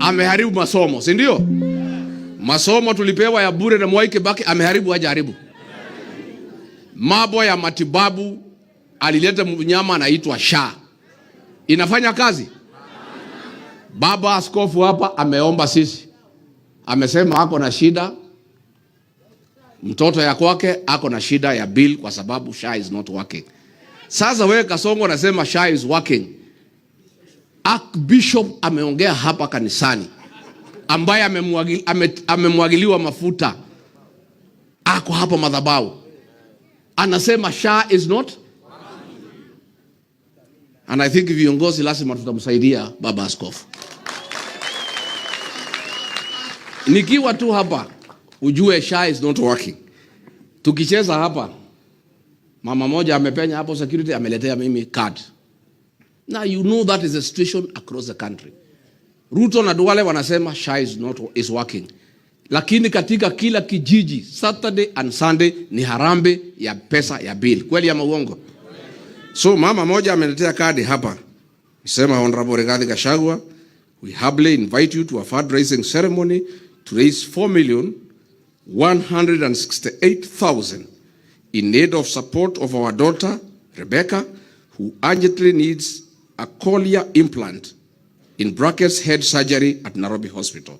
Ameharibu masomo, si ndio? Masomo tulipewa ya bure na Mwai Kibaki, ameharibu hajaribu. Mambo ya matibabu alileta mnyama anaitwa SHA. Inafanya kazi? Baba askofu hapa ameomba sisi. Amesema ako na shida, mtoto ya kwake ako na shida ya bill kwa sababu SHA is not working. Sasa wewe Kasongo unasema SHA is working. Archbishop ameongea hapa kanisani, ambaye amemwagiliwa mafuta, ako hapa madhabahu, anasema SHA is not. And I think viongozi lazima tutamsaidia baba askofu. Nikiwa tu hapa ujue SHA is not working. Tukicheza hapa, mama moja amepenya hapo security, ameletea mimi card. Now you know that is a situation across the country. Ruto na Duale wanasema SHA is working. Lakini katika kila kijiji Saturday and Sunday ni harambe ya pesa ya bill. Kweli ama uongo? So mama moja ameletea kadi hapa. Sema Honorable Rigathi Gachagua, we humbly invite you to a fundraising ceremony to raise 4,168,000 in need of support of our daughter Rebecca, who urgently needs a cochlear implant (head surgery) at Nairobi Hospital.